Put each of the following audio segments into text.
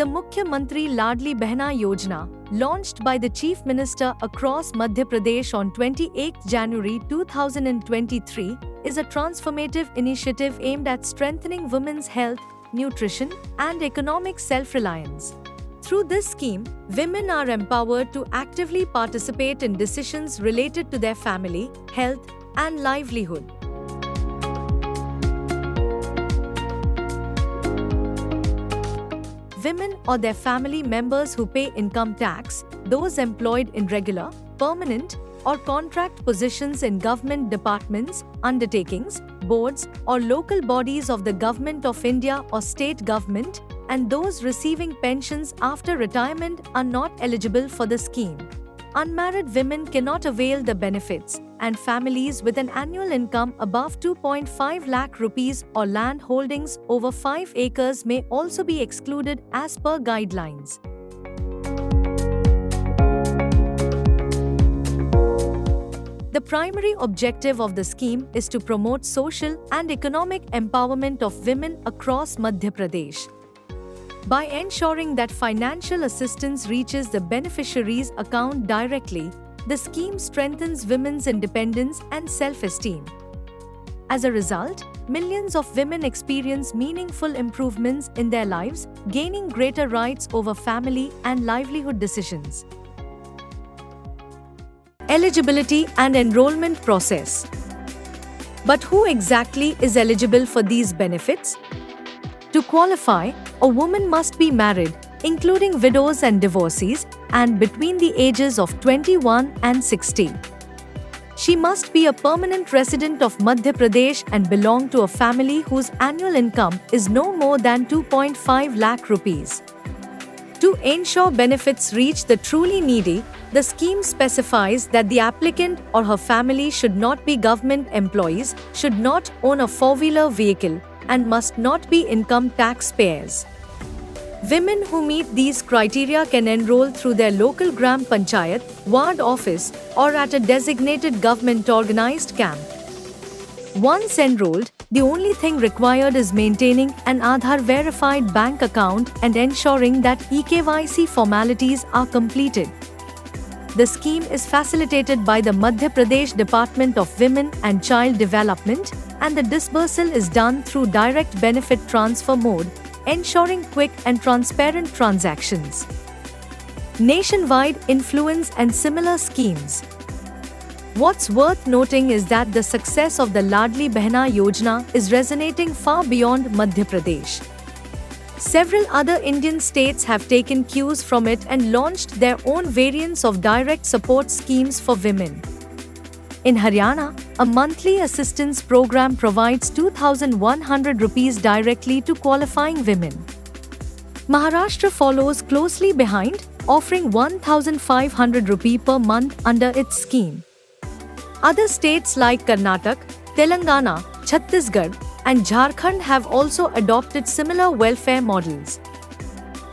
The Mukhya Mantri Ladli Behna Yojna, launched by the Chief Minister across Madhya Pradesh on 28 January 2023, is a transformative initiative aimed at strengthening women's health, nutrition, and economic self-reliance. Through this scheme, women are empowered to actively participate in decisions related to their family, health, and livelihood. Women or their family members who pay income tax, those employed in regular, permanent, or contract positions in government departments, undertakings, boards, or local bodies of the Government of India or state government, and those receiving pensions after retirement are not eligible for the scheme. Unmarried women cannot avail the benefits, and families with an annual income above 2.5 lakh rupees or land holdings over 5 acres may also be excluded as per guidelines. The primary objective of the scheme is to promote social and economic empowerment of women across Madhya Pradesh. By ensuring that financial assistance reaches the beneficiary's account directly, the scheme strengthens women's independence and self-esteem. As a result, millions of women experience meaningful improvements in their lives, gaining greater rights over family and livelihood decisions. Eligibility and enrollment process. But who exactly is eligible for these benefits? To qualify, a woman must be married, including widows and divorcees, and between the ages of 21 and 60. She must be a permanent resident of Madhya Pradesh and belong to a family whose annual income is no more than 2.5 lakh rupees. To ensure benefits reach the truly needy, the scheme specifies that the applicant or her family should not be government employees, should not own a four-wheeler vehicle, and must not be income taxpayers. Women who meet these criteria can enroll through their local Gram Panchayat, ward office, or at a designated government-organized camp. Once enrolled, the only thing required is maintaining an Aadhaar-verified bank account and ensuring that eKYC formalities are completed. The scheme is facilitated by the Madhya Pradesh Department of Women and Child Development, and the disbursal is done through direct benefit transfer mode, ensuring quick and transparent transactions. Nationwide influence and similar schemes. What's worth noting is that the success of the Ladli Behna Yojna is resonating far beyond Madhya Pradesh. Several other Indian states have taken cues from it and launched their own variants of direct support schemes for women. In Haryana, a monthly assistance program provides 2,100 rupees directly to qualifying women. Maharashtra follows closely behind, offering 1,500 rupees per month under its scheme. Other states like Karnataka, Telangana, Chhattisgarh, and Jharkhand have also adopted similar welfare models.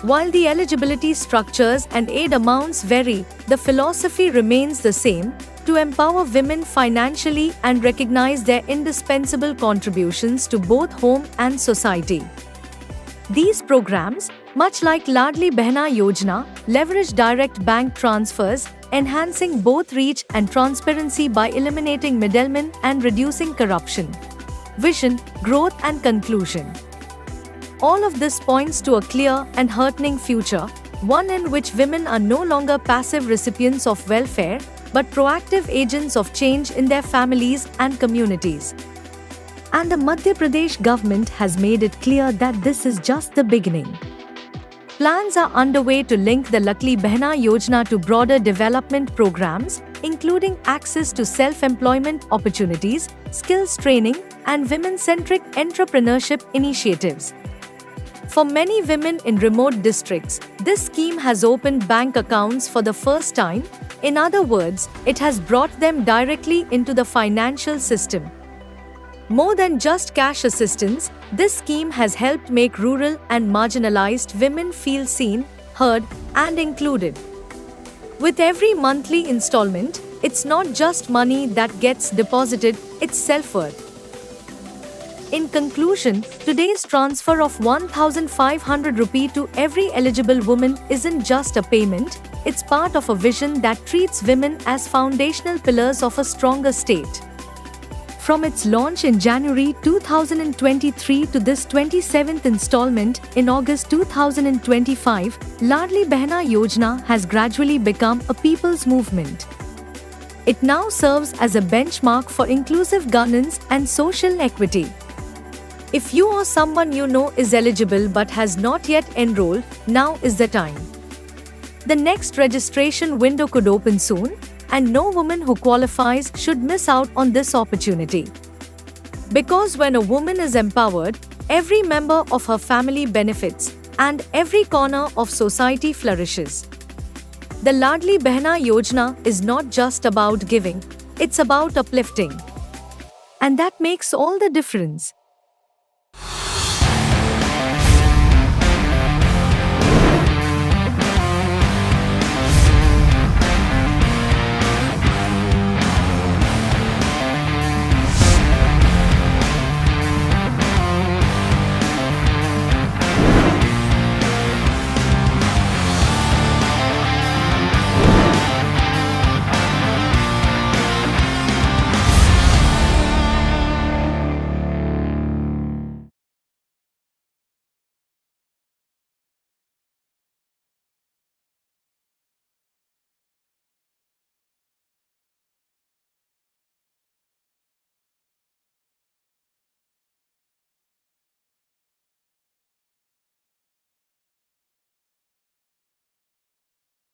While the eligibility structures and aid amounts vary, the philosophy remains the same: to empower women financially and recognize their indispensable contributions to both home and society. These programs, much like Ladli Behna Yojna, leverage direct bank transfers, enhancing both reach and transparency by eliminating middlemen and reducing corruption. Vision, growth, and conclusion. All of this points to a clear and heartening future, one in which women are no longer passive recipients of welfare, but proactive agents of change in their families and communities. And the Madhya Pradesh government has made it clear that this is just the beginning. Plans are underway to link the Ladli Behna Yojna to broader development programs, including access to self-employment opportunities, skills training, and women-centric entrepreneurship initiatives. For many women in remote districts, this scheme has opened bank accounts for the first time. In other words, it has brought them directly into the financial system. More than just cash assistance, this scheme has helped make rural and marginalized women feel seen, heard, and included. With every monthly installment, it's not just money that gets deposited, it's self-worth. In conclusion, today's transfer of 1,500 rupee to every eligible woman isn't just a payment, it's part of a vision that treats women as foundational pillars of a stronger state. From its launch in January 2023 to this 27th installment in August 2025, Ladli Behna Yojna has gradually become a people's movement. It now serves as a benchmark for inclusive governance and social equity. If you or someone you know is eligible but has not yet enrolled, now is the time. The next registration window could open soon, and no woman who qualifies should miss out on this opportunity. Because when a woman is empowered, every member of her family benefits, and every corner of society flourishes. The Ladli Behna Yojana is not just about giving, it's about uplifting. And that makes all the difference.